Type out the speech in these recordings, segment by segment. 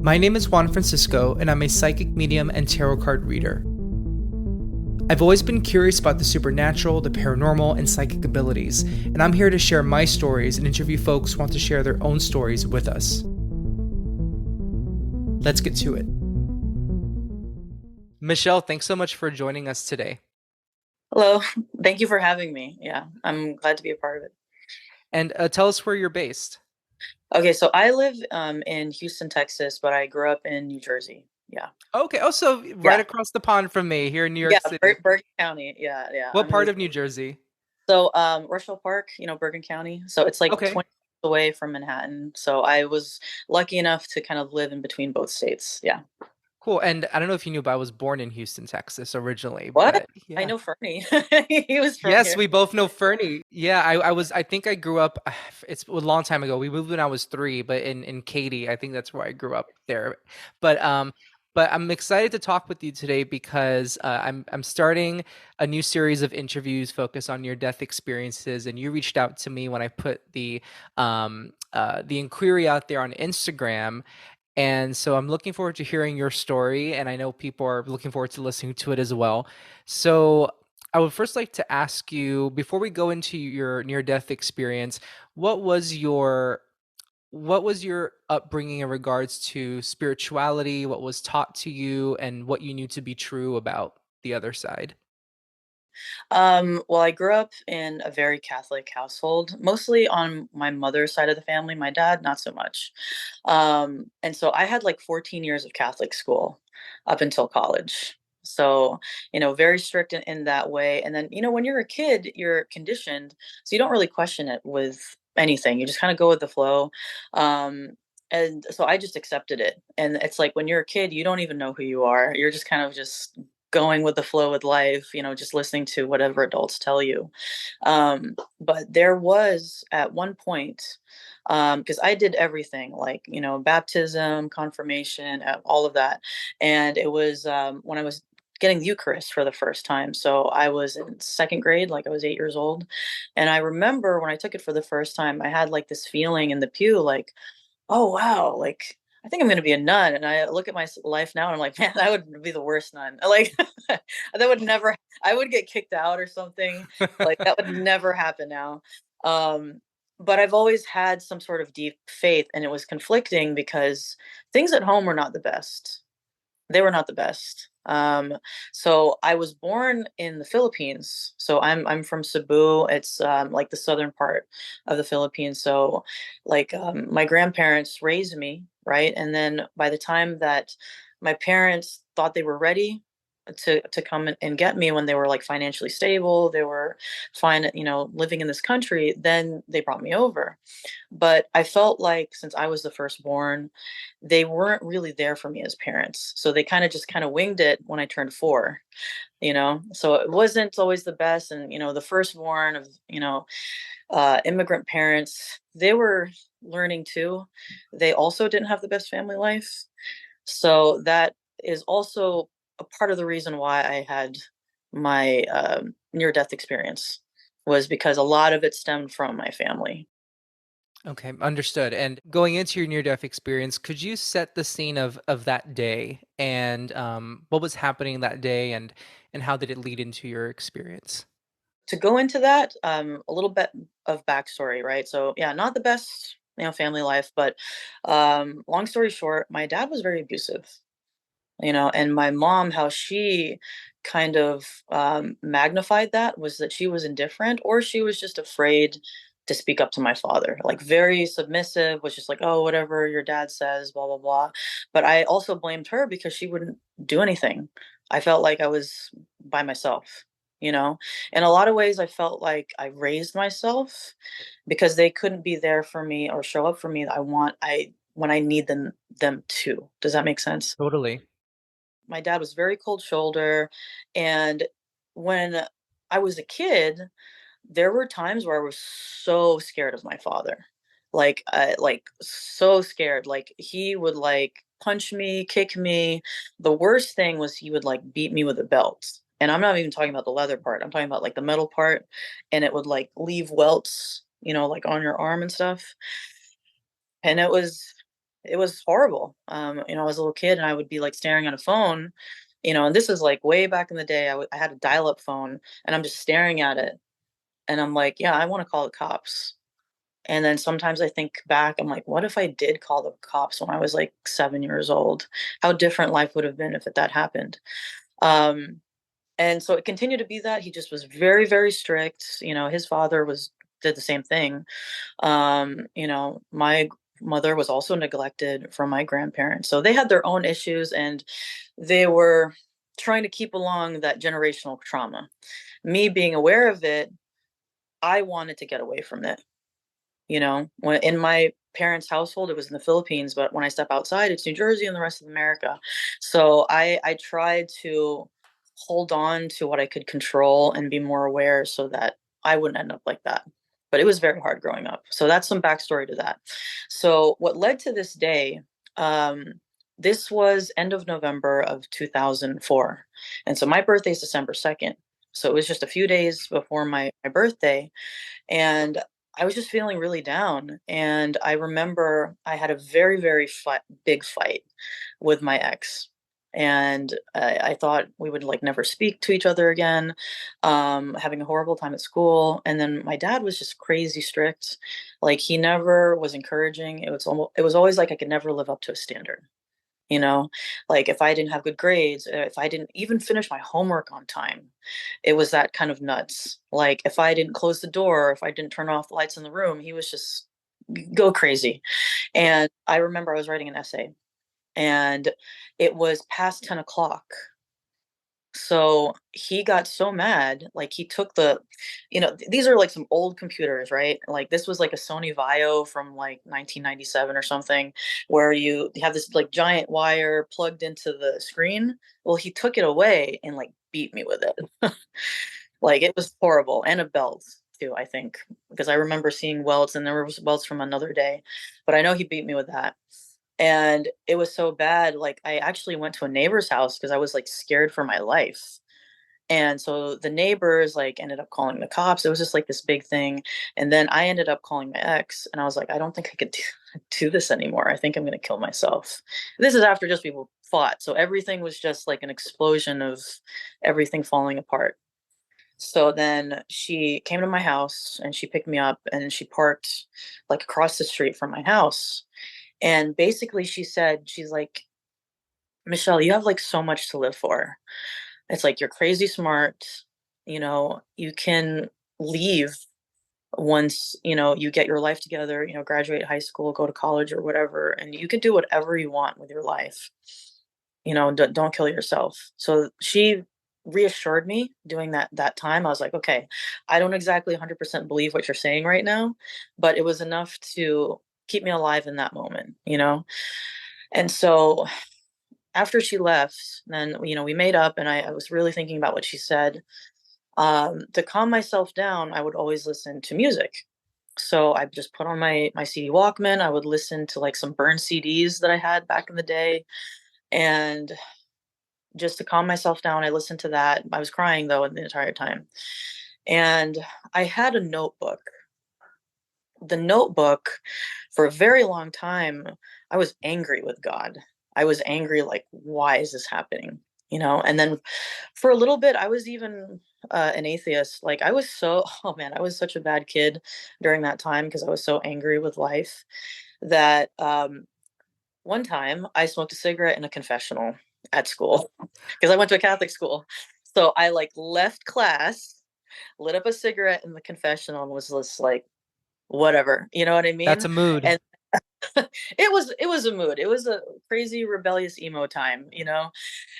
My name is Juan Francisco, and I'm a psychic medium and tarot card reader. I've always been curious about the supernatural, the paranormal, and psychic abilities, and I'm here to share my stories and interview folks who want to share their own stories with us. Let's get to it. Michelle, thanks so much for joining us today. Hello. Thank you for having me. Yeah, I'm glad to be a part of it. And tell us where you're based. Okay, so I live in Houston, Texas, but I grew up in New Jersey. Yeah. Okay, also right Yeah. across the pond from me here in New Yeah, York City. Bergen County. Yeah, yeah. What part of New Jersey? So Rushville Park, Bergen County. So it's like Okay. 20 minutes away from Manhattan. So I was lucky enough to kind of live in between both states. Yeah. Cool. And I don't know if you knew, but I was born in Houston, Texas originally. What? But I yeah. know Fernie. He was from Yes, here. we both know Fernie. Yeah, I think I grew up, it's a long time ago. We moved when I was 3, but in Katy, I think that's where I grew up there. But, um, but I'm excited to talk with you today because I'm starting a new series of interviews focused on near-death experiences, and you reached out to me when I put the inquiry out there on Instagram, and so I'm looking forward to hearing your story, and I know people are looking forward to listening to it as well. So I would first like to ask you, before we go into your near-death experience, what was your what was your upbringing in regards to spirituality, what was taught to you, and what you knew to be true about the other side? Well, I grew up in a very Catholic household, mostly on my mother's side of the family. My dad, not so much. And so I had like 14 years of Catholic school up until college. So, very strict in that way. And then, when you're a kid, you're conditioned. So you don't really question it with anything. You just kind of go with the flow. And so I just accepted it. And it's like when you're a kid, you don't even know who you are. You're just kind of just going with the flow with life, just listening to whatever adults tell you. But there was at one point, because I did everything like, baptism, confirmation, all of that. And it was when I was getting the Eucharist for the first time. So I was in second grade, like I was 8 years old. And I remember when I took it for the first time, I had like this feeling in the pew, like, oh wow, like I think I'm gonna be a nun. And I look at my life now and I'm like, man, that would be the worst nun. Like that would never, I would get kicked out or something. Like that would never happen now. Um, but I've always had some sort of deep faith, and it was conflicting because things at home were not the best. They were not the best. So I was born in the Philippines. So I'm from Cebu. It's like the southern part of the Philippines. So like my grandparents raised me, right? And then by the time that my parents thought they were ready to come and get me, when they were like financially stable, they were fine, living in this country, then they brought me over. But I felt like since I was the firstborn, they weren't really there for me as parents. So they kind of winged it when I turned 4. So it wasn't always the best. And, the firstborn of, immigrant parents, they were learning too. They also didn't have the best family life. So that is also a part of the reason why I had my near death experience, was because a lot of it stemmed from my family. Okay, understood. And going into your near-death experience, could you set the scene of that day and what was happening that day and how did it lead into your experience? To go into that, a little bit of backstory, right? So yeah, not the best, family life, but long story short, my dad was very abusive, and my mom, how she kind of magnified that was that she was indifferent, or she was just afraid to speak up to my father, like very submissive, was just like, oh, whatever your dad says, blah blah blah. But I also blamed her because she wouldn't do anything. I felt like I was by myself, you know in a lot of ways I felt like I raised myself because they couldn't be there for me or show up for me. I when I need them to. Does that make sense? Totally. My dad was very cold shoulder, and when I was a kid, there were times where I was so scared of my father. Like so scared. Like he would like punch me, kick me. The worst thing was he would like beat me with a belt. And I'm not even talking about the leather part. I'm talking about like the metal part, and it would like leave welts, like on your arm and stuff. And it was it was horrible. I was a little kid and I would be like staring at a phone, and this is like way back in the day. I had a dial-up phone and I'm just staring at it and I'm like, yeah, I want to call the cops. And then sometimes I think back, I'm like, what if I did call the cops when I was like 7 years old? How different life would have been if that happened. Um, and so it continued to be that he just was very, very strict. His father was did the same thing. My mother was also neglected from my grandparents. So they had their own issues and they were trying to keep along that generational trauma. Me being aware of it, I wanted to get away from it. When in my parents' household, it was in the Philippines, but when I step outside, it's New Jersey and the rest of America. So I tried to hold on to what I could control and be more aware so that I wouldn't end up like that. But it was very hard growing up. So that's some backstory to that. So what led to this day, um, this was end of November of 2004. And so my birthday is December 2nd. So it was just a few days before my birthday. And I was just feeling really down. And I remember I had a very, very big fight with my ex. And I thought we would like never speak to each other again, having a horrible time at school. And then my dad was just crazy strict. Like he never was encouraging. It was always like I could never live up to a standard you know like if I didn't have good grades, if I didn't even finish my homework on time, it was that kind of nuts. Like if I didn't close the door, if I didn't turn off the lights in the room, he was just go crazy. And I remember I was writing an essay and it was past 10 o'clock. So he got so mad, like he took these are like some old computers, right? Like this was like a Sony Vaio from like 1997 or something, where you have this like giant wire plugged into the screen. Well, he took it away and like beat me with it. Like it was horrible, and a belt too, I think, because I remember seeing welts and there was welts from another day, but I know he beat me with that. And it was so bad, like I actually went to a neighbor's house because I was like scared for my life. And so the neighbors like ended up calling the cops. It was just like this big thing. And then I ended up calling my ex and I was like, I don't think I could do this anymore. I think I'm going to kill myself. This is after just people fought. So everything was just like an explosion of everything falling apart. So then she came to my house and she picked me up and she parked like across the street from my house. And basically she said, she's like, Michelle, you have like so much to live for. It's like you're crazy smart. You can leave once, you get your life together, graduate high school, go to college or whatever, and you can do whatever you want with your life. Don't kill yourself. So she reassured me during that time. I was like, okay, I don't exactly 100% believe what you're saying right now, but it was enough to keep me alive in that moment. And so after she left, then we made up, and I was really thinking about what she said. To calm myself down, I would always listen to music. So I just put on my CD Walkman. I would listen to like some burned CDs that I had back in the day, and just to calm myself down, I listened to that. I was crying though the entire time, and I had a notebook. The notebook, for a very long time, I was angry with God. I was angry, like, why is this happening? And then for a little bit, I was even an atheist. Like, I was so, oh man, I was such a bad kid during that time because I was so angry with life that one time I smoked a cigarette in a confessional at school because I went to a Catholic school. So I like left class, lit up a cigarette in the confessional, and was just like, whatever, you know what I That's mean? a mood. And it was a mood. It was a crazy rebellious emo time.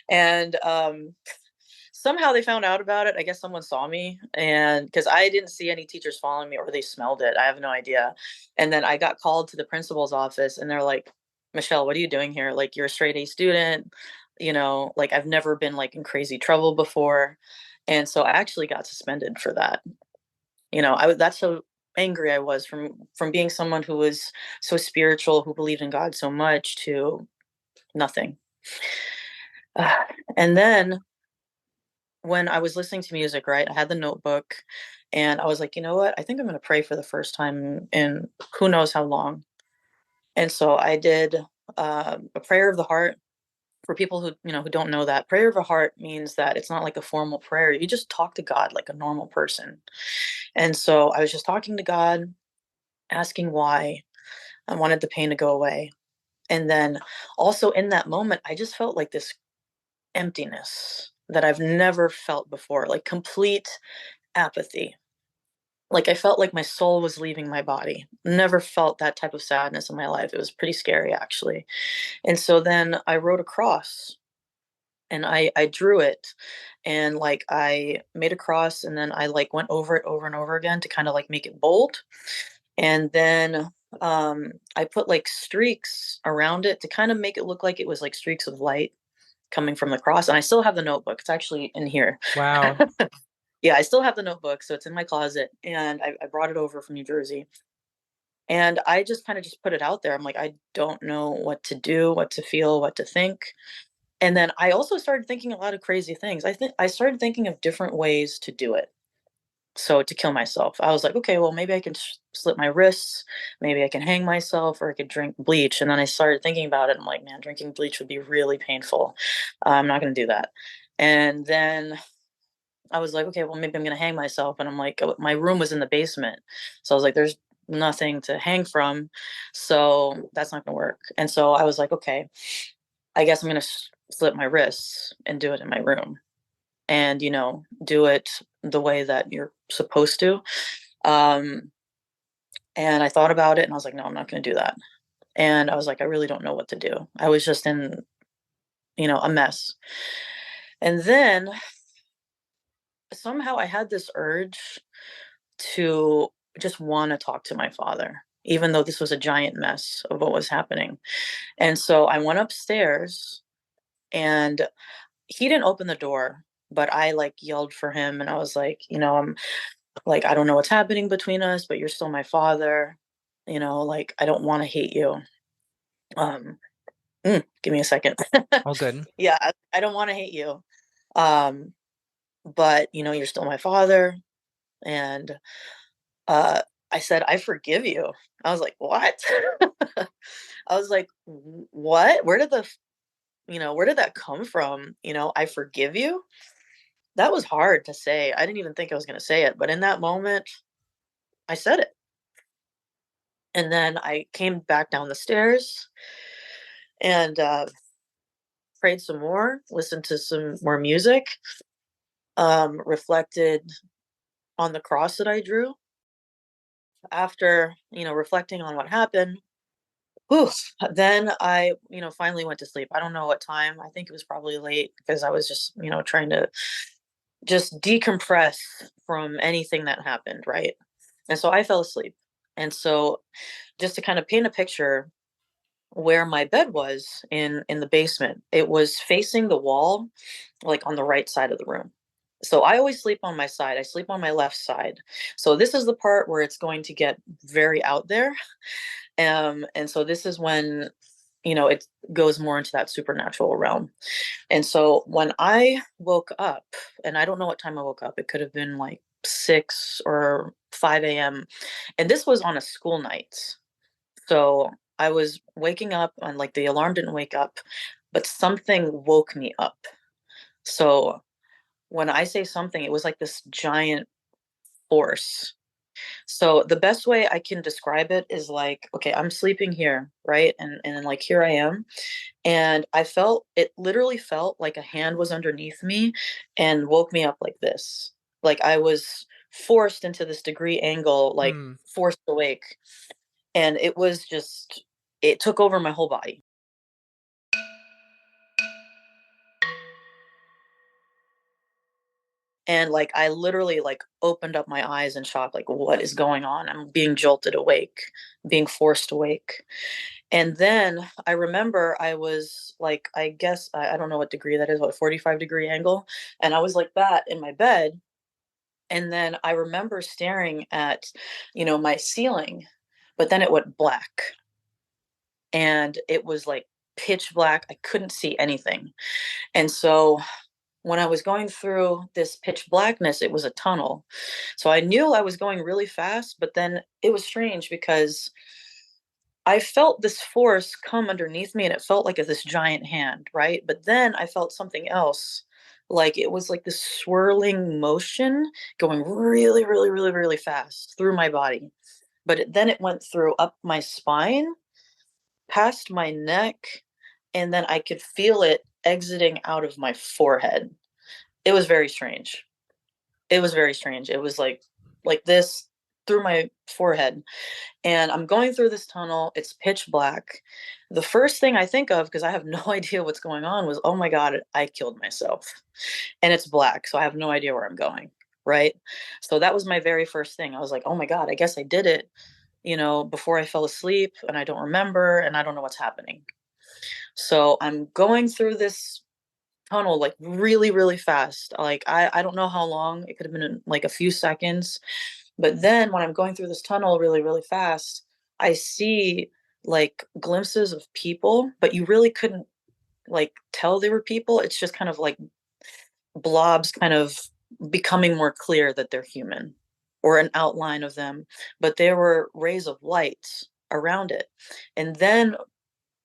And somehow they found out about it. I guess someone saw me, and because I didn't see any teachers following me or they smelled it. I have no idea. And then I got called to the principal's office and they're like, Michelle, what are you doing here? Like you're a straight A student, like I've never been like in crazy trouble before. And so I actually got suspended for that. That's so angry I was from being someone who was so spiritual, who believed in God so much, to nothing. Uh, and then when I was listening to music, right, I had the notebook and I was like, you know what? I think I'm going to pray for the first time in who knows how long. And so I did a prayer of the heart. For people who who don't know that, prayer of the heart means that it's not like a formal prayer. You just talk to God like a normal person. And so I was just talking to God, asking why I wanted the pain to go away. And then also in that moment, I just felt like this emptiness that I've never felt before, like complete apathy. Like I felt like my soul was leaving my body. Never felt that type of sadness in my life. It was pretty scary actually. And so then I wrote a cross and I drew it and like I made a cross and then I like went over it over and over again to kind of like make it bold. And then I put like streaks around it to kind of make it look like it was like streaks of light coming from the cross. And I still have the notebook. It's actually in here. Wow. Yeah, I still have the notebook, so it's in my closet. And I brought it over from New Jersey. And I just kind of just put it out there. I'm like, I don't know what to do, what to feel, what to think. And then I also started thinking a lot of crazy things. I think I started thinking of different ways to do it. So to kill myself, I was like, okay, well, maybe I can slit my wrists, maybe I can hang myself, or I could drink bleach. And then I started thinking about it. I'm like, man, drinking bleach would be really painful. I'm not going to do that. And then I was like, okay, well, maybe I'm going to hang myself. And I'm like, my room was in the basement. So I was like, there's nothing to hang from. So that's not going to work. And so I was like, okay, I guess I'm going to slit my wrists and do it in my room and, do it the way that you're supposed to. Um, and I thought about it and I was like, no, I'm not going to do that. And I was like, I really don't know what to do. I was just in, a mess. And then somehow I had this urge to just want to talk to my father, even though this was a giant mess of what was happening. And so I went upstairs and he didn't open the door, but I like yelled for him and I was like, I'm like, I don't know what's happening between us, but you're still my father. Like I don't want to hate you. Um, Give me a second. All good. Yeah, I don't want to hate you. Um, but you're still my father. And uh I said, I forgive you. I was like, what? I was like, what? Where did that come from? I forgive you. That was hard to say. I didn't even think I was going to say it, but in that moment, I said it. And then I came back down the stairs and prayed some more, listened to some more music, reflected on the cross that I drew. After, reflecting on what happened, whew, then I, finally went to sleep. I don't know what time. I think it was probably late because I was just, trying to just decompress from anything that happened, right? And so I fell asleep. And so just to kind of paint a picture where my bed was in the basement, it was facing the wall, like on the right side of the room. So I always sleep on my side. I sleep on my left side. So this is the part where it's going to get very out there. And so this is when it goes more into that supernatural realm. And so when I woke up, and I don't know what time I woke up, it could have been like 6 or 5 a.m. And this was on a school night. So I was waking up and like the alarm didn't wake up, but something woke me up. So when I say something, it was like this giant force. So the best way I can describe it is like, okay, I'm sleeping here, right? And then like here I am. And I felt it literally felt like a hand was underneath me and woke me up like this. Like I was forced into this degree angle, like Hmm. forced awake. And it was just it took over my whole body. And like I literally like opened up my eyes in shock, like what is going on? I'm being jolted awake, being forced awake. And then I remember I was like, I guess I don't know what degree that is, what 45-degree angle. And I was like that in my bed. And then I remember staring at, my ceiling, but then it went black. And it was like pitch black. I couldn't see anything. And so when I was going through this pitch blackness, it was a tunnel. So I knew I was going really fast, but then it was strange because I felt this force come underneath me and it felt like this giant hand, right? But then I felt something else. Like it was like this swirling motion going really, really, really, really fast through my body. But then it went through up my spine, past my neck, and then I could feel it exiting out of my forehead. It was very strange. It was very strange. It was like this through my forehead, and I'm going through this tunnel. It's pitch black. The first thing I think of, because I have no idea what's going on, was, oh my God, I killed myself. And it's black, so I have no idea where I'm going. Right. So that was my very first thing. I was like, oh my God, I guess I did it, before I fell asleep, and I don't remember, and I don't know what's happening. So I'm going through this tunnel like really, really fast. Like I don't know how long. It could have been like a few seconds. But then when I'm going through this tunnel really, really fast, I see like glimpses of people, but you really couldn't like tell they were people. It's just kind of like blobs kind of becoming more clear that they're human, or an outline of them. But there were rays of light around it. And then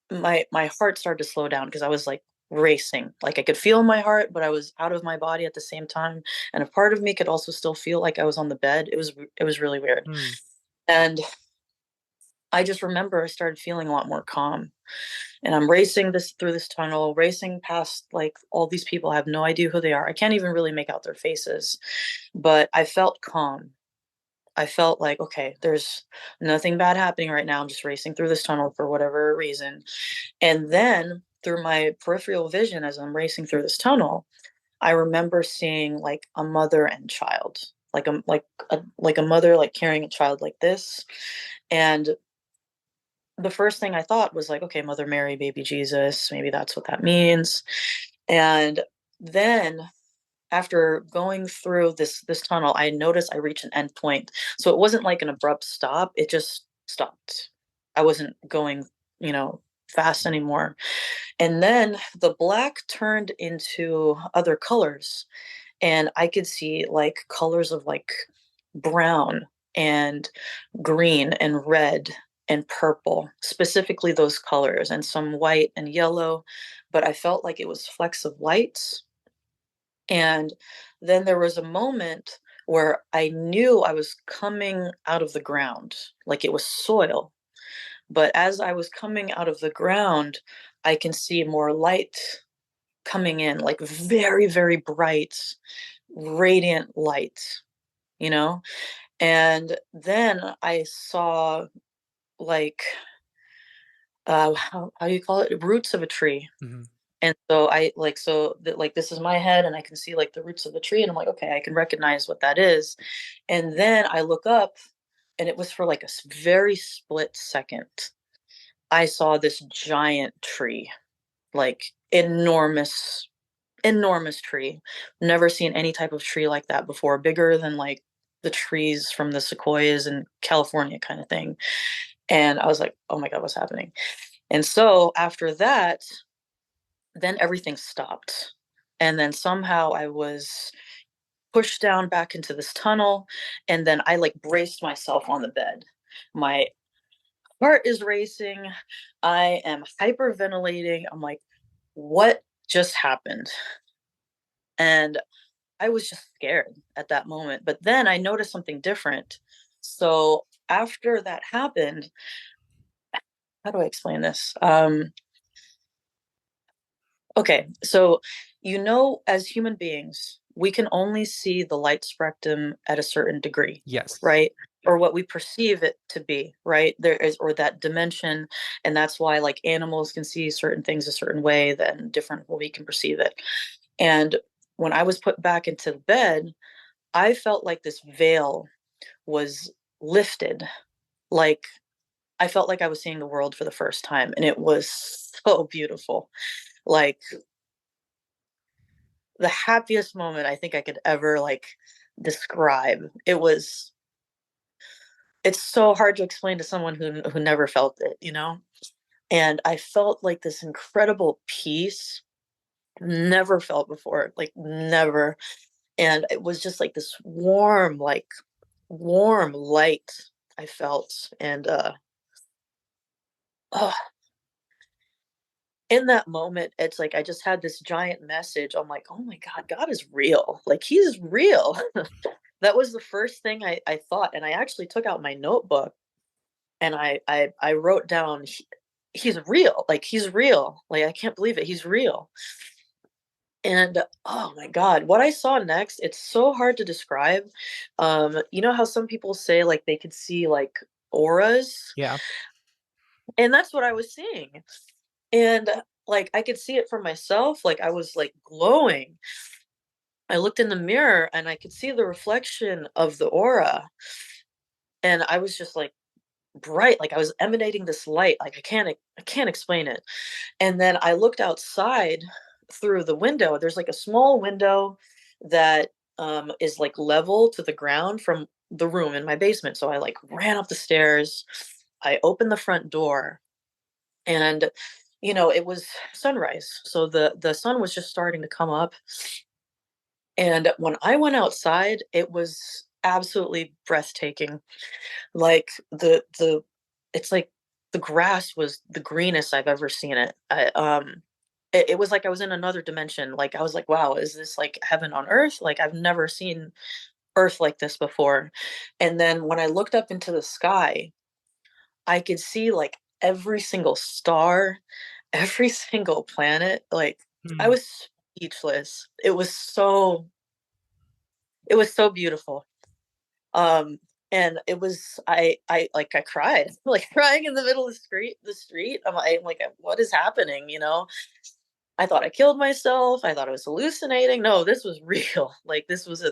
my heart started to slow down because I was like racing. Like I could feel my heart, but I was out of my body at the same time. And a part of me could also still feel like I was on the bed. It was really weird. Hmm. And I just remember I started feeling a lot more calm. And I'm racing this through this tunnel, racing past like all these people. I have no idea who they are. I can't even really make out their faces, but I felt calm. I felt like, okay, there's nothing bad happening right now. I'm just racing through this tunnel for whatever reason. And then through my peripheral vision, as I'm racing through this tunnel, I remember seeing like a mother and child, like a mother like carrying a child like this. And the first thing I thought was like, okay, Mother Mary, baby Jesus, maybe that's what that means. And then after going through this tunnel, I noticed I reached an end point. So it wasn't like an abrupt stop, it just stopped. I wasn't going, fast anymore. And then the black turned into other colors, and I could see like colors of like brown and green and red and purple, specifically those colors, and some white and yellow. But I felt like it was flecks of light. And then there was a moment where I knew I was coming out of the ground, like it was soil. But as I was coming out of the ground, I can see more light coming in, like very, very bright, radiant light, you know? And then I saw like how do you call it? Roots of a tree. Hmm. And so I like so that like this is my head and I can see like the roots of the tree, and I'm like, okay, I can recognize what that is. And then I look up, and it was for like a very split second. I saw this giant tree, like enormous, enormous tree. Never seen any type of tree like that before, bigger than like the trees from the sequoias in California kind of thing. And I was like, oh my God, what's happening? And so after that, then everything stopped. And then somehow I was pushed down back into this tunnel. And then I like braced myself on the bed. My heart is racing. I am hyperventilating. I'm like, what just happened? And I was just scared at that moment. But then I noticed something different. So after that happened, how do I explain this? Okay, so as human beings, we can only see the light spectrum at a certain degree, Yes. right? Or what we perceive it to be, right? There is, or that dimension, and that's why like animals can see certain things a certain way than different we can perceive it. And when I was put back into the bed, I felt like this veil was lifted. Like I felt like I was seeing the world for the first time, and it was so beautiful. Like the happiest moment I think I could ever like describe. It's so hard to explain to someone who never felt it. And I felt like this incredible peace, never felt before, like never. And it was just like this warm, like warm light I felt. And oh, in that moment, it's like I just had this giant message. I'm like, oh my God, God is real. Like he's real. That was the first thing I thought. And I actually took out my notebook and I wrote down he's real. Like he's real. Like I can't believe it. He's real. And oh my God, what I saw next, it's so hard to describe. You know how some people say like they could see like auras? Yeah. And that's what I was seeing. And like I could see it for myself. Like I was like glowing. I looked in the mirror and I could see the reflection of the aura. And I was just like bright, like I was emanating this light. Like I can't explain it. And then I looked outside through the window. There's like a small window that is like level to the ground from the room in my basement. So I like ran up the stairs. I opened the front door and it was sunrise. So the sun was just starting to come up. And when I went outside, it was absolutely breathtaking. Like the it's like the grass was the greenest I've ever seen it. It was like I was in another dimension. Like I was like, wow, is this like heaven on earth? Like I've never seen earth like this before. And then when I looked up into the sky, I could see like every single star, every single planet. Like I Hmm. was speechless. It was so beautiful. Um, and it was I cried, like crying in the middle of the street. I'm like, what is happening? I thought I killed myself. I thought I was hallucinating. No, this was real. Like this was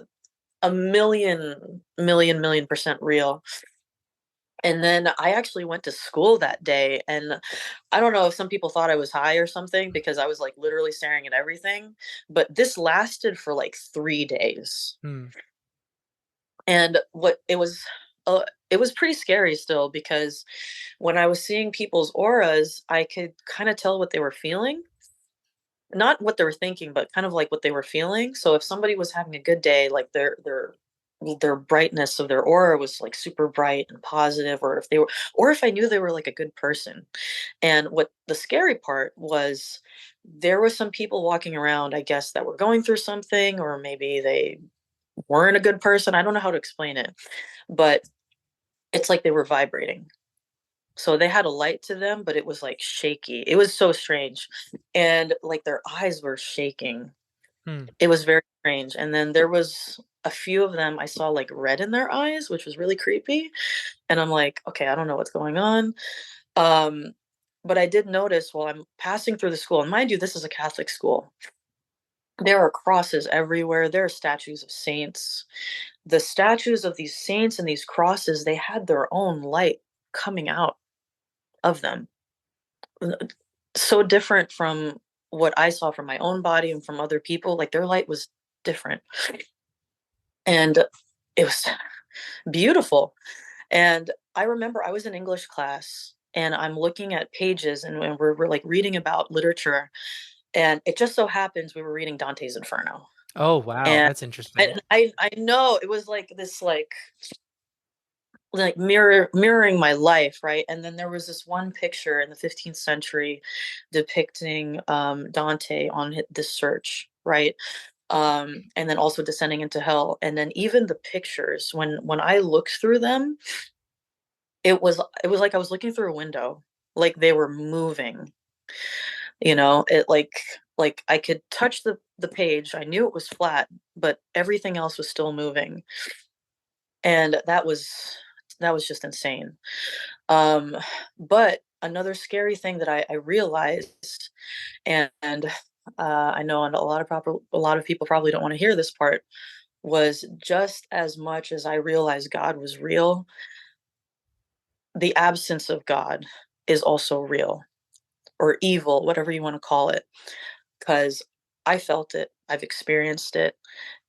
a million% real. And then I actually went to school that day, and I don't know if some people thought I was high or something because I was like literally staring at everything, but this lasted for like 3 days. Hmm. And it was pretty scary still because when I was seeing people's auras, I could kind of tell what they were feeling. Not what they were thinking, but kind of like what they were feeling. So if somebody was having a good day, like their brightness of their aura was like super bright and positive, or if I knew they were like a good person. And what the scary part was, there were some people walking around, I guess, that were going through something, or maybe they weren't a good person. I don't know how to explain it, but it's like they were vibrating. So they had a light to them, but it was like shaky. It was so strange. And like their eyes were shaking. Hmm. It was very strange. And then there was a few of them I saw like red in their eyes, which was really creepy. And I'm like, okay, I don't know what's going on. Um, but I did notice while I'm passing through the school, and mind you, this is a Catholic school. There are crosses everywhere. There are statues of saints. The statues of these saints and these crosses, they had their own light coming out of them. So different from what I saw from my own body and from other people. Like their light was different. And it was beautiful. And I remember I was in English class and I'm looking at pages and we're like reading about literature. And it just so happens we were reading Dante's Inferno. Oh, wow, And that's interesting. I know it was like this like mirroring my life, right? And then there was this one picture in the 15th century depicting Dante on this search, right? And then also descending into hell. And then even the pictures, when I looked through them, it was like I was looking through a window, like they were moving. It like I could touch the page. I knew it was flat, but everything else was still moving, and that was just insane. Um, but another scary thing that I realized, and I know, and a lot of people probably don't want to hear this part, was just as much as I realized God was real, the absence of God is also real, or evil, whatever you want to call it, because I felt it, I've experienced it.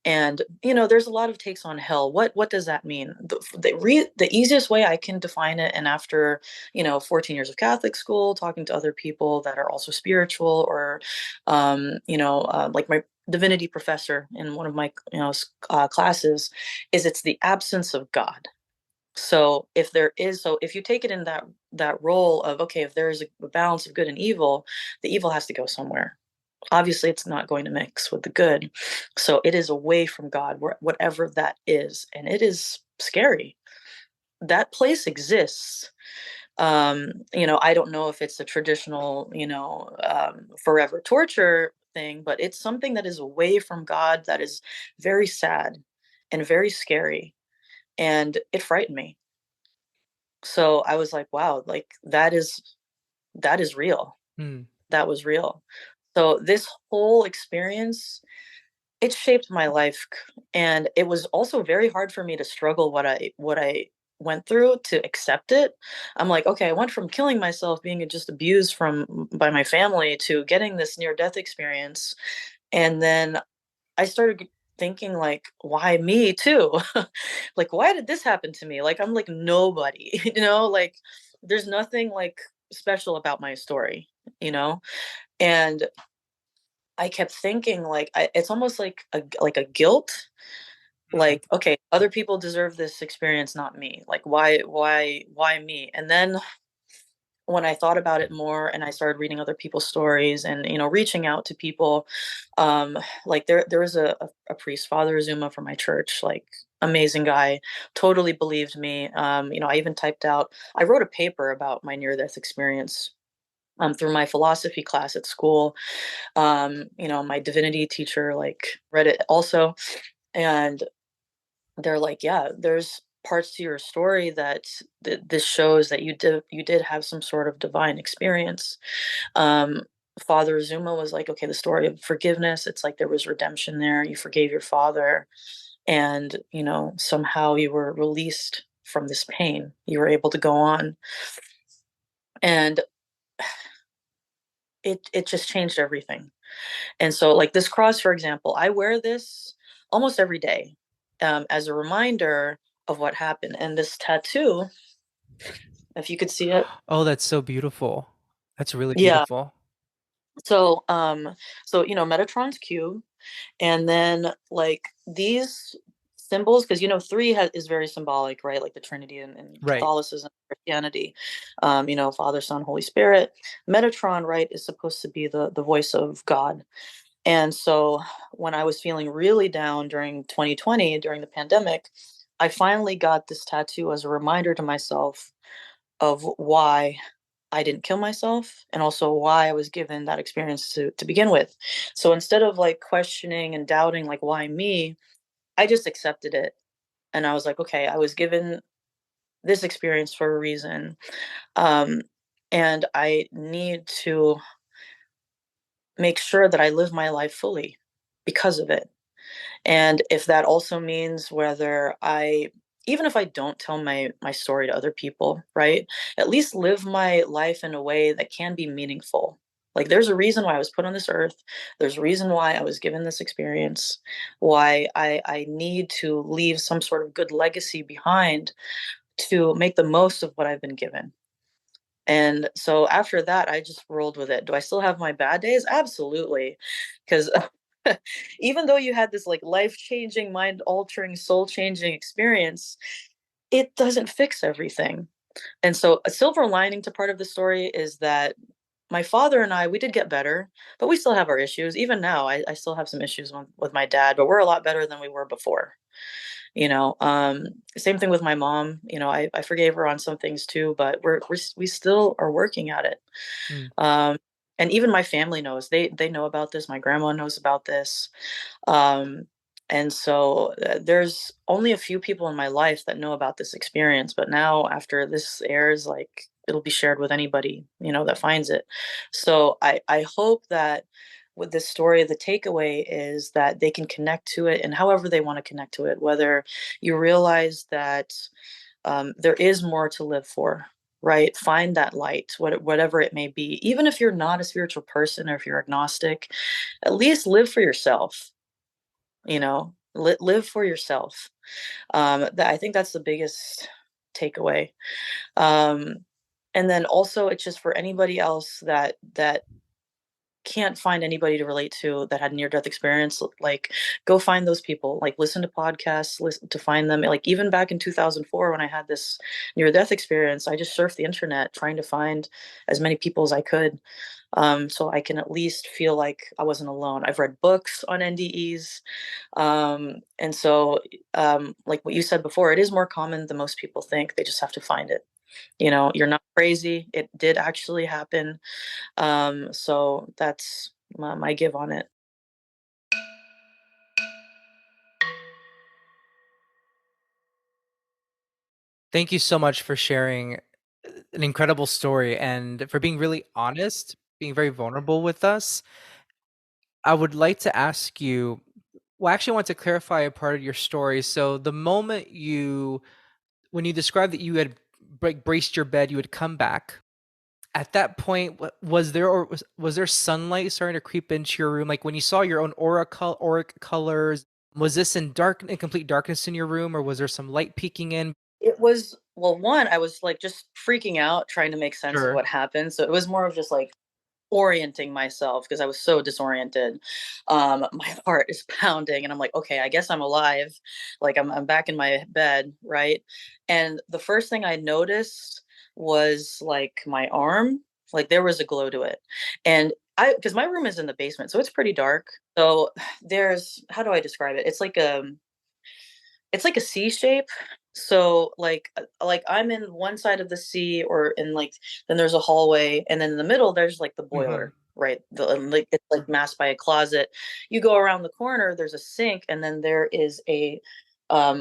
And there's a lot of takes on hell. What does that mean? The easiest way I can define it, and after 14 years of Catholic school, talking to other people that are also spiritual, or like my divinity professor in one of my classes, is it's the absence of God. So if you take it in that role of, okay, if there is a balance of good and evil, the evil has to go somewhere. Obviously, it's not going to mix with the good. So it is away from God, whatever that is. And it is scary. That place exists. I don't know if it's a traditional, forever torture thing, but it's something that is away from God, that is very sad and very scary. And it frightened me. So I was like, wow, like that is real. Mm. That was real. So this whole experience, it shaped my life, and it was also very hard for me to struggle what I went through to accept it. I'm like, okay, I went from killing myself, being just abused from by my family, to getting this near death experience. And then I started thinking, like, why me too? Like, why did this happen to me? Like, I'm like nobody, like there's nothing like special about my story, you know? And I kept thinking, like, it's almost like a guilt, Mm. like, okay, other people deserve this experience, not me. Like, why me? And then when I thought about it more, and I started reading other people's stories, and reaching out to people, like there was a priest, Father Azuma, from my church, like amazing guy, totally believed me. I even I wrote a paper about my near death experience. Through my philosophy class at school, my divinity teacher like read it also, and they're like, yeah, there's parts to your story that this shows that you did have some sort of divine experience. um Father Zuma was like, okay, the story of forgiveness, it's like there was redemption there. You forgave your father, and somehow you were released from this pain, you were able to go on. And it just changed everything. And so, like this cross, for example, I wear this almost every day, as a reminder of what happened. And this tattoo, if you could see it, Oh, that's so beautiful. That's really yeah. beautiful. So, Metatron's cube, and then like these symbols, because is very symbolic, right? Like the Trinity in Right. Catholicism, Christianity, Father, Son, Holy Spirit. Metatron, right, is supposed to be the voice of God. And so when I was feeling really down during 2020, during the pandemic, I finally got this tattoo as a reminder to myself of why I didn't kill myself, and also why I was given that experience to begin with. So instead of like questioning and doubting, like, why me, I just accepted it. And I was like, okay, I was given this experience for a reason. Um, and I need to make sure that I live my life fully because of it. And if that also means whether even if I don't tell my story to other people, right? At least live my life in a way that can be meaningful. Like there's a reason why I was put on this earth. There's a reason why I was given this experience, why I need to leave some sort of good legacy behind to make the most of what I've been given. And so after that, I just rolled with it. Do I still have my bad days? Absolutely. Because even though you had this like life changing, mind altering, soul changing experience, it doesn't fix everything. And so a silver lining to part of the story is that my father and I, we did get better, but we still have our issues. Even now, I still have some issues with my dad, but we're a lot better than we were before. Same thing with my mom. I forgave her on some things too, but we still are working at it. Mm. um, and even my family knows, they know about this. My grandma knows about this. um, and so there's only a few people in my life that know about this experience, but now after this airs, like it'll be shared with anybody that finds it. So I hope that with this story, the takeaway is that they can connect to it, and however they want to connect to it, whether you realize that there is more to live for, right? Find that light, whatever it may be. Even if you're not a spiritual person, or if you're agnostic, at least live for yourself. Live for yourself. I think that's the biggest takeaway. Um, and then also, it's just for anybody else that can't find anybody to relate to that had near death experience, like go find those people. Like listen to podcasts, listen to find them. Like even back in 2004 when I had this near death experience, I just surfed the internet trying to find as many people as I could, so I can at least feel like I wasn't alone. I've read books on NDEs, and so like what you said before, it is more common than most people think. They just have to find it. You know, you're not crazy. It did actually happen. So that's my give on it. Thank you so much for sharing an incredible story and for being really honest, being very vulnerable with us. I would like to ask you, well, I actually want to clarify a part of your story. So the moment when you described that you had braced your bed, you had come back. At that point, was there or was there sunlight starting to creep into your room? Like when you saw your own auric colors, was this in complete darkness in your room, or was there some light peeking in? It was, well, one, I was like just freaking out, trying to make sense of Sure. what happened. So it was more of just like orienting myself because I was so disoriented. My heart is pounding, and I'm like, okay, I guess I'm alive. Like I'm back in my bed, right? And the first thing I noticed was like my arm, like there was a glow to it, and because my room is in the basement, so it's pretty dark. So there's, how do I describe it? It's like a C shape. So like I'm in one side of the C, or in like, then there's a hallway, and then in the middle there's like the Hmm. boiler, right? Like it's like masked by a closet. You go around the corner, there's a sink, and then there is a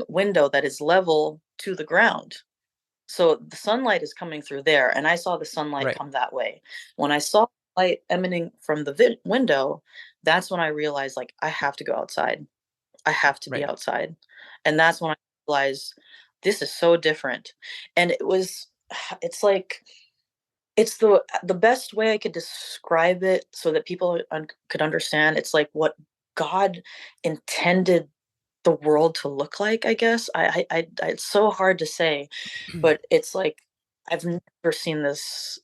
window that is level to the ground. So the sunlight is coming through there, and I saw the sunlight Right. come that way. When I saw light emanating from the window, that's when I realized like I have to go outside. I have to be Right. outside. And that's when I realized this is so different. And it was, it's like, it's the best way I could describe it so that people could understand. It's like what God intended the world to look like, I guess. It's so hard to say, but it's like I've never seen this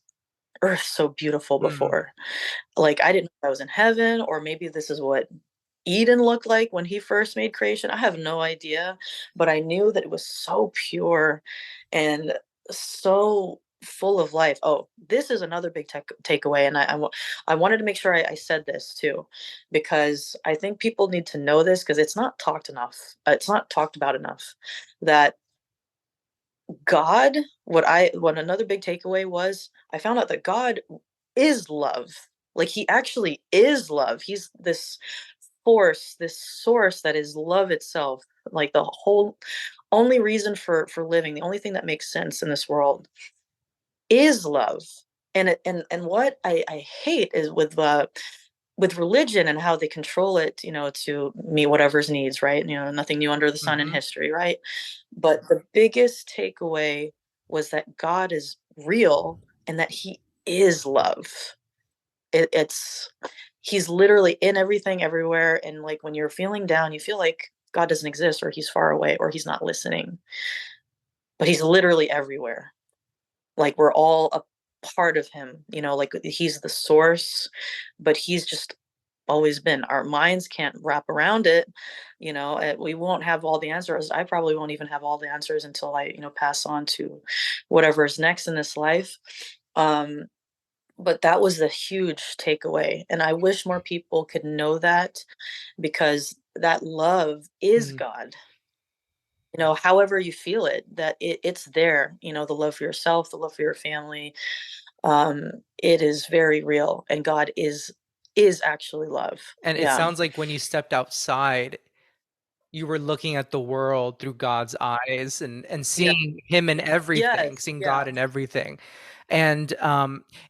earth so beautiful Mm, before. Like I didn't know I was in heaven, or maybe this is what Eden looked like when he first made creation. I have no idea, but I knew that it was so pure and so full of life. Oh, this is another big takeaway, and I wanted to make sure I said this too, because I think people need to know this because it's not talked enough. It's not talked about enough. That God, what another big takeaway was, I found out that God is love. Like he actually is love. He's this force, this source that is love itself. Like the whole only reason for living, the only thing that makes sense in this world is love. And what I hate is with religion and how they control it, to meet whatever's needs, right? Nothing new under the sun in mhm. history, right? But the biggest takeaway was that God is real and that he is love. It's he's literally in everything everywhere, and like when you're feeling down, you feel like God doesn't exist, or he's far away, or he's not listening. But he's literally everywhere. Like we're all a part of him, like he's the source, but he's just always been. Our minds can't wrap around it. We won't have all the answers. I probably won't even have all the answers until I, pass on to whatever's next in this life. Um, but that was the huge takeaway. And I wish more people could know that, because that love is Mm. God. However you feel it, that it's there, the love for yourself, the love for your family. It is very real, and God is actually love. And it Yeah. sounds like when you stepped outside, you were looking at the world through God's eyes and Yeah. seeing him in everything, Yes. seeing God Yeah. in everything. And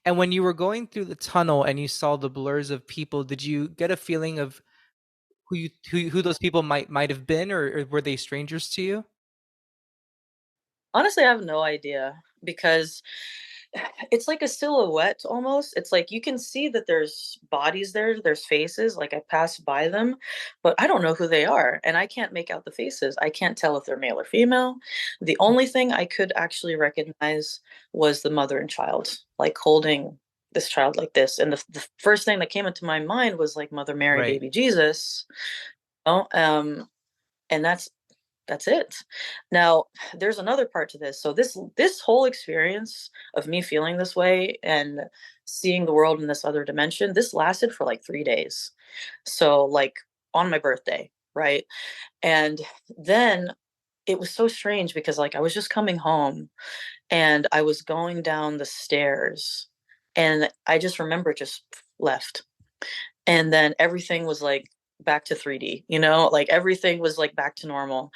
when you were going through the tunnel and you saw the blurs of people, did you get a feeling of who those people might have been, or were they strangers to you? Honestly, I have no idea, because it's like a silhouette almost. It's like you can see that there's bodies there, there's faces, like I passed by them, but I don't know who they are, and I can't make out the faces. I can't tell if they're male or female. The only thing I could actually recognize was the mother and child, like holding. this child like this. And the first thing that came into my mind was like Mother Mary, Right. baby Jesus. You know? And that's it. Now, there's another part to this. So this whole experience of me feeling this way and seeing the world in this other dimension, this lasted for like 3 days. So like on my birthday, right? And then it was so strange because like I was just coming home and I was going down the stairs and I just remember just left. And then everything was like back to 3D, like everything was like back to normal.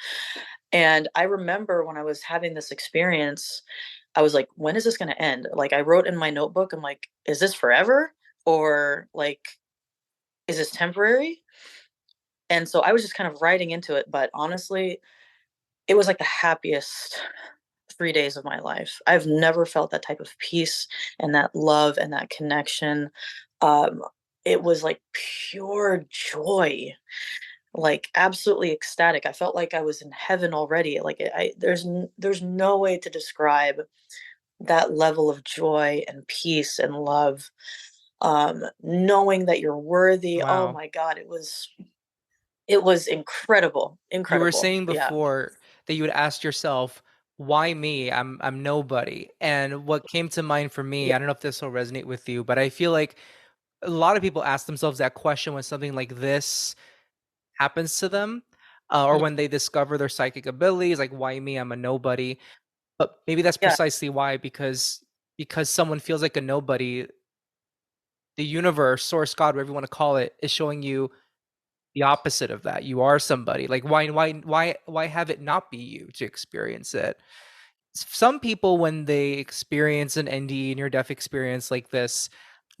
And I remember when I was having this experience, I was like, when is this going to end? Like, I wrote in my notebook, I'm like, is this forever? Or like, is this temporary? And so I was just kind of writing into it. But honestly, it was like the happiest 3 days of my life. I've never felt that type of peace and that love and that connection. Um, it was like pure joy, like absolutely ecstatic. I felt like I was in heaven already. Like there's no way to describe that level of joy and peace and love. Knowing that you're worthy. Oh Wow. my God, it was incredible, You were incredible. saying Yeah, before that you would ask yourself, why me? I'm nobody. And what came to mind for me, yeah, I don't know if this will resonate with you, but I feel like a lot of people ask themselves that question when something like this happens to them, or mm, when they discover their psychic abilities, like why me? I'm a nobody. But maybe that's yeah, precisely why, because someone feels like a nobody, the universe, source, God, whatever you want to call it, is showing you the opposite of that. You are somebody. Like why have it not be you to experience it? Some people, when they experience an NDE, near death experience like this,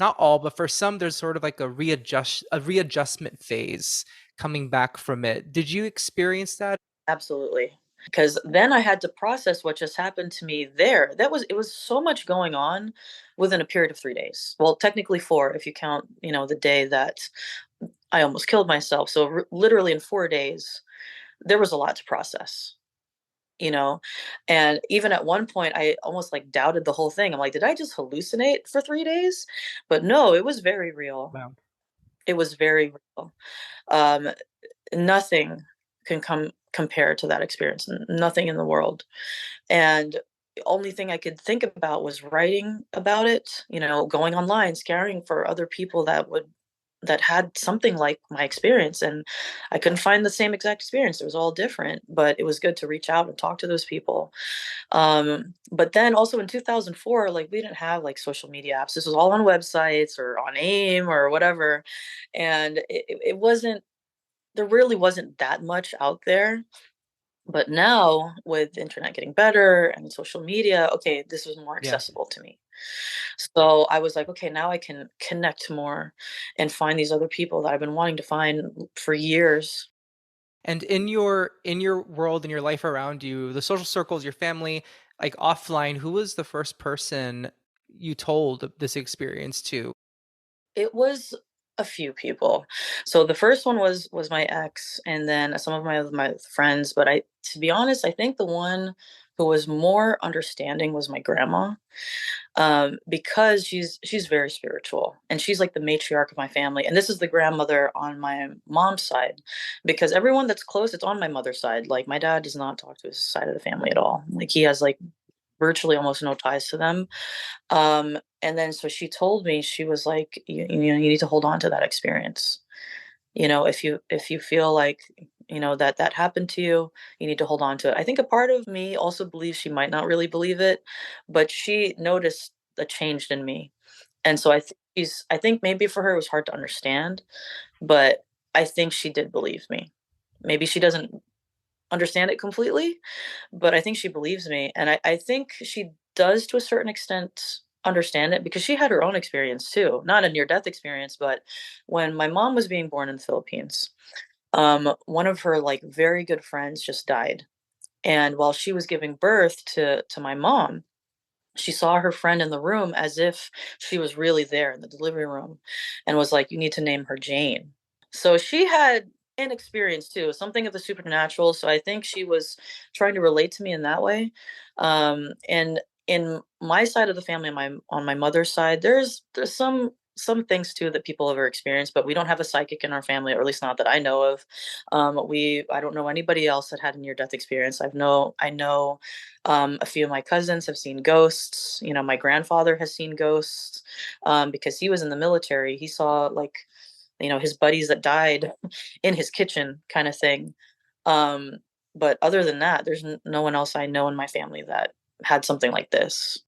not all, but for some, there's sort of like a readjustment phase coming back from it. Did you experience that? absolutely. Because then I had to process what just happened to me there. It was so much going on within a period of 3 days. Well, technically four, if you count, the day that I almost killed myself. So literally in 4 days, there was a lot to process. you know and even at one point I almost like doubted the whole thing. I'm like, did I just hallucinate for 3 days? But no, it was very real. Wow. It was very real. um Nothing can compare to that experience. Nothing in the world. And the only thing I could think about was writing about it, going online, scaring for other people that had something like my experience. And I couldn't find the same exact experience. It was all different, but it was good to reach out and talk to those people. But then also in 2004, like we didn't have like social media apps. This was all on websites or on AIM or whatever. And it wasn't, there really wasn't that much out there. But now with the internet getting better and social media, okay, this was more Yeah. accessible to me. So I was like, okay, now I can connect more and find these other people that I've been wanting to find for years. And in your world, in your life around you, the social circles, your family, like offline, who was the first person you told this experience to? It was a few people. So the first one was my ex, and then some of my friends. But to be honest, I think the one who was more understanding was my grandma, because she's very spiritual and she's like the matriarch of my family. And this is the grandmother on my mom's side, because everyone that's close, it's on my mother's side. Like my dad does not talk to his side of the family at all. Like he has like virtually almost no ties to them. And then so she told me, she was like, you need to hold on to that experience. If you feel like, that happened to you, you need to hold on to it. I think a part of me also believes she might not really believe it, but she noticed a change in me. And so I think maybe for her it was hard to understand, but I think she did believe me. Maybe she doesn't understand it completely, but I think she believes me. And I think she does to a certain extent understand it, because she had her own experience too. Not a near death experience, but when my mom was being born in the Philippines, one of her like very good friends just died. And while she was giving birth to my mom, she saw her friend in the room as if she was really there in the delivery room, and was like, you need to name her Jane. So she had an experience too, something of the supernatural. So I think she was trying to relate to me in that way. And in my side of the family, on my mother's side, there's some things too that people have experienced, but we don't have a psychic in our family, or at least not that I know of. We I don't know anybody else that had a near death experience. I know a few of my cousins have seen ghosts. You know, my grandfather has seen ghosts because he was in the military. He saw like his buddies that died in his kitchen kind of thing. Um, but other than that, there's no one else I know in my family that had something like this.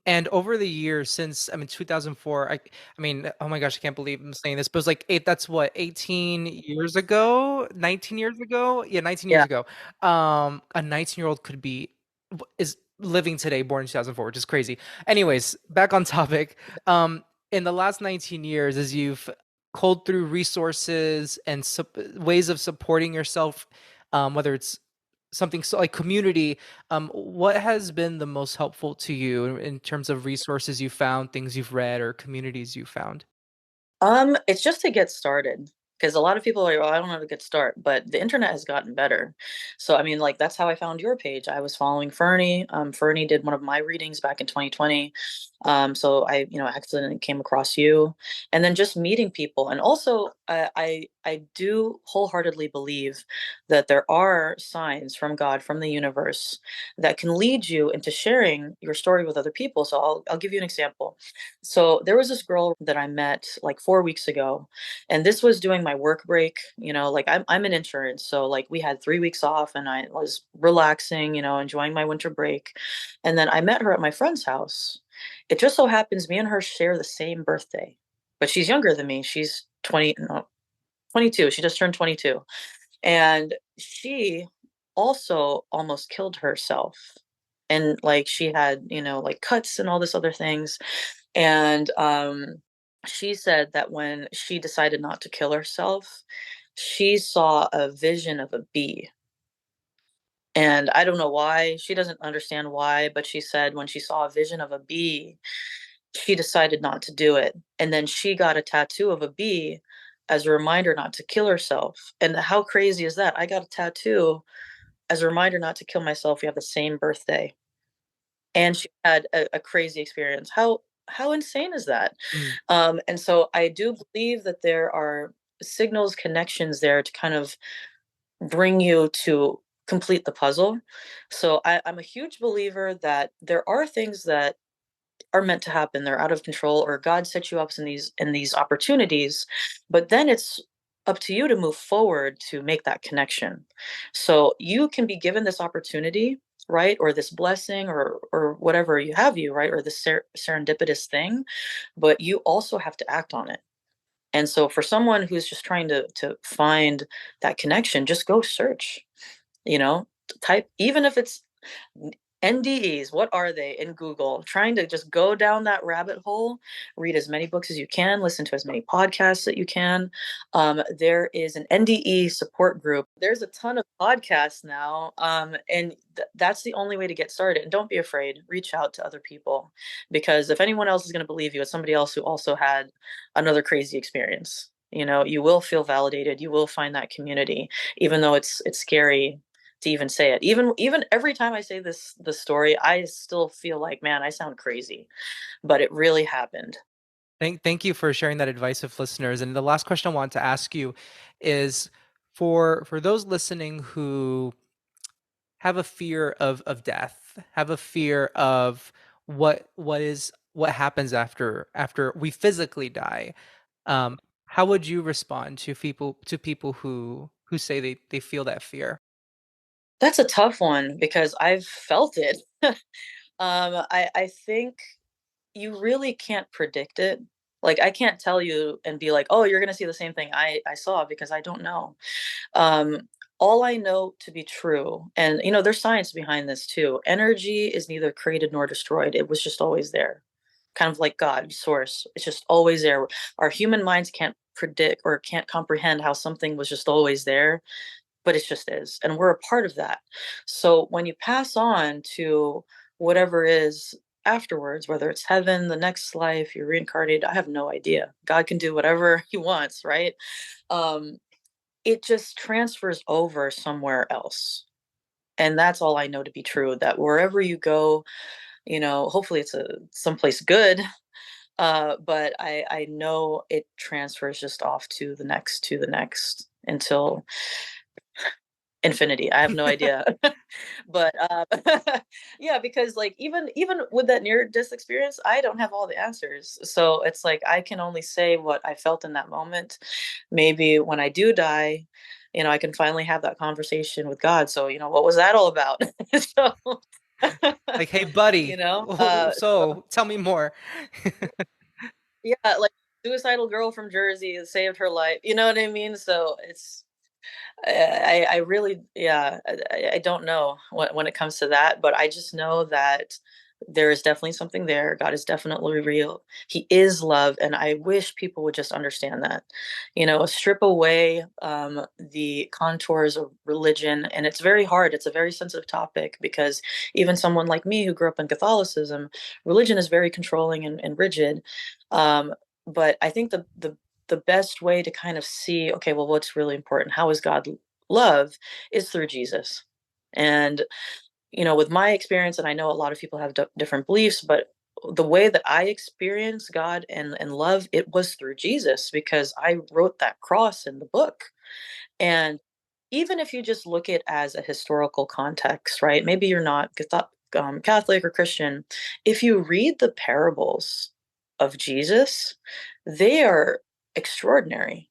And over the years since, I mean, 2004, I mean, oh my gosh, I can't believe I'm saying this, but it was like that's what, 18 years ago, 19 years ago? Yeah, 19 years Yeah. ago. A 19-year-old could be is living today, born in 2004, which is crazy. Anyways, back on topic. In the last 19 years, as you've culled through resources and ways of supporting yourself, whether it's something so like community, what has been the most helpful to you in terms of resources you found, things you've read, or communities you found? It's just to get started because a lot of people are like, "Well, I don't know how to get start," but the internet has gotten better. So, I mean, like that's how I found your page. I was following Fernie. Fernie did one of my readings back in 2020. So I accidentally came across you, and then just meeting people, and also I do wholeheartedly believe that there are signs from God, from the universe, that can lead you into sharing your story with other people. So I'll give you an example. So there was this girl that I met like 4 weeks ago, and this was doing my work break. Like I'm in insurance, so like we had 3 weeks off, and I was relaxing, enjoying my winter break, and then I met her at my friend's house. It just so happens me and her share the same birthday, but she's younger than me. She's 20, no, 22. She just turned 22, and she also almost killed herself. And like she had, like cuts and all this other things, and she said that when she decided not to kill herself, she saw a vision of a bee. And I don't know why. She doesn't understand why, but she said when she saw a vision of a bee, she decided not to do it. And then she got a tattoo of a bee as a reminder not to kill herself. And how crazy is that? I got a tattoo as a reminder not to kill myself. We have the same birthday. And she had a crazy experience. How insane is that? Mm. And so I do believe that there are signals, connections there to kind of bring you to complete the puzzle. So I'm a huge believer that there are things that are meant to happen. They're out of control, or God sets you up in these opportunities, but then it's up to you to move forward to make that connection. So you can be given this opportunity, right, or this blessing, or whatever you have, right, or the serendipitous thing, but you also have to act on it. And so for someone who's just trying to find that connection, just go search, type, even if it's NDEs, what are they, in Google, trying to just go down that rabbit hole, read as many books as you can, listen to as many podcasts that you can. There is an NDE support group. There's a ton of podcasts now, and that's the only way to get started. And don't be afraid, reach out to other people, because if anyone else is going to believe you, it's somebody else who also had another crazy experience. You will feel validated. You will find that community, even though it's scary to even say it. Even every time I say the story, I still feel like, man, I sound crazy, but it really happened. Thank you for sharing that advice with listeners. And the last question I want to ask you is for those listening who have a fear of death, have a fear of what happens after we physically die. How would you respond to people who say they feel that fear? That's a tough one because I've felt it. I think you really can't predict it. Like I can't tell you and be like, oh, you're gonna see the same thing I saw, because I don't know. Um, all I know to be true, and there's science behind this too. Energy is neither created nor destroyed. It was just always there, kind of like God, source. It's just always there. Our human minds can't predict or can't comprehend how something was just always there, but it just is, and we're a part of that. So when you pass on to whatever is afterwards, whether it's heaven, the next life, you're reincarnated, I have no idea. God can do whatever he wants, right? um, it just transfers over somewhere else. And that's all I know to be true, that wherever you go, hopefully it's someplace good. But I know it transfers just off to the next until infinity. I have no idea. But yeah, because like even with that near death experience, I don't have all the answers. So it's like I can only say what I felt in that moment. Maybe when I do die, I can finally have that conversation with God. So, what was that all about? So, Like, hey, buddy, so so tell me more. yeah, like suicidal girl from Jersey saved her life. You know what I mean? So I really, yeah, I don't know when it comes to that, but I just know that there is definitely something there. God is definitely real. He is love, and I wish people would just understand that. Strip away the contours of religion, and it's very hard. It's a very sensitive topic because even someone like me who grew up in Catholicism, religion is very controlling and rigid. Um, but I think the best way to kind of see, okay, well, what's really important? How is God love? Is through Jesus. And, with my experience, and I know a lot of people have different beliefs, but the way that I experience God and love, it was through Jesus because I wrote that cross in the book. And even if you just look at as a historical context, right? Maybe you're not Catholic or Christian. If you read the parables of Jesus, they are extraordinary.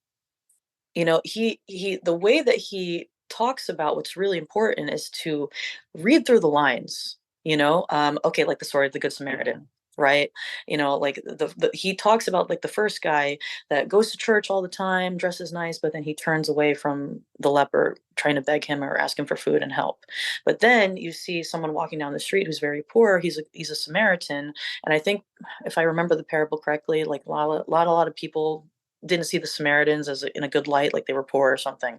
The way that he talks about what's really important is to read through the lines. Okay, like the story of the Good Samaritan, right? Like he talks about like the first guy that goes to church all the time, dresses nice, but then he turns away from the leper trying to beg him or ask him for food and help. But then you see someone walking down the street who's very poor. He's a Samaritan, and I think if I remember the parable correctly, like a lot of people didn't see the Samaritans in a good light, like they were poor or something.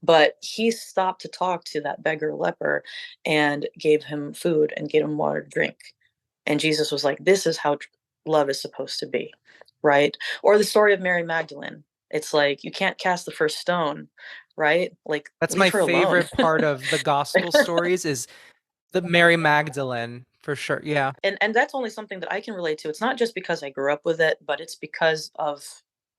But he stopped to talk to that beggar leper and gave him food and gave him water to drink. And Jesus was like, this is how love is supposed to be, right? Or the story of Mary Magdalene. It's like, you can't cast the first stone, right? Like, That's leave my her alone. favorite part of the gospel stories is the Mary Magdalene, for sure. Yeah. And that's only something that I can relate to. It's not just because I grew up with it, but it's because of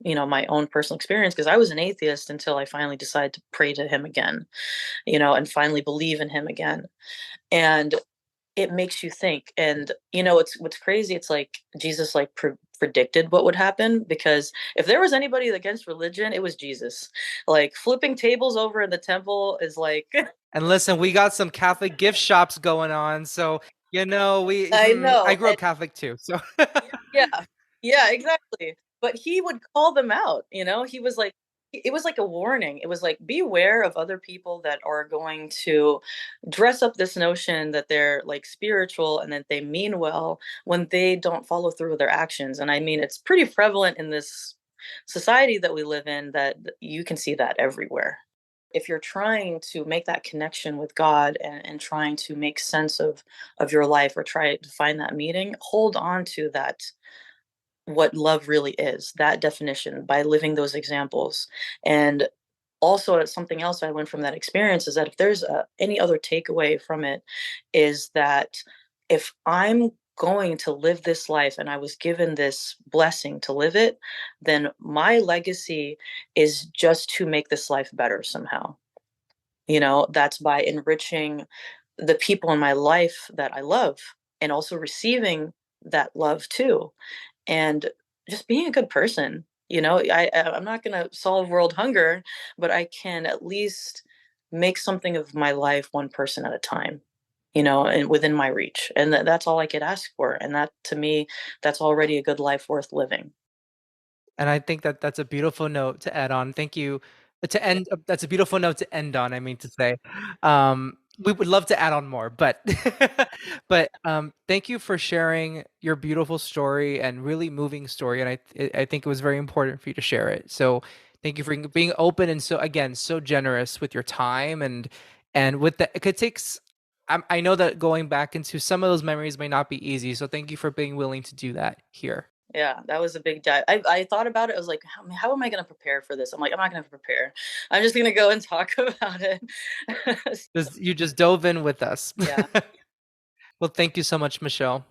my own personal experience, because I was an atheist until I finally decided to pray to him again, and finally believe in him again. And it makes you think. And it's what's crazy. It's like Jesus like predicted what would happen, because if there was anybody against religion, it was Jesus. Like flipping tables over in the temple is like And listen, we got some Catholic gift shops going on, so I I know. grew up Catholic too, so Yeah. Yeah, exactly. But he would call them out, He was like it was like a warning. It was like, beware of other people that are going to dress up this notion that they're like spiritual and that they mean well when they don't follow through with their actions. And I mean, it's pretty prevalent in this society that we live in, that you can see that everywhere. If you're trying to make that connection with God, and trying to make sense of your life, or try to find that meaning, hold on to that, what love really is, that definition, by living those examples. And also, something else I learned from that experience is that if there's any other takeaway from it, is that if I'm going to live this life and I was given this blessing to live it, then my legacy is just to make this life better somehow. That's by enriching the people in my life that I love, and also receiving that love too, and just being a good person. I'm not going to solve world hunger, but I can at least make something of my life one person at a time, and within my reach. And that's all I could ask for. And that, to me, that's already a good life worth living. and I think that that's a beautiful note to add on. Thank you to end. That's a beautiful note to end on. I mean to say, we would love to add on more, but thank you for sharing your beautiful story and really moving story. And I think it was very important for you to share it. So thank you for being open and so again so generous with your time and with the it takes. I know that going back into some of those memories may not be easy. So thank you for being willing to do that here. Yeah, that was a big dive. I thought about it. I was like, how am I going to prepare for this? I'm like, I'm not going to prepare. I'm just going to go and talk about it. Just you just dove in with us. Yeah. Well, thank you so much, Michelle.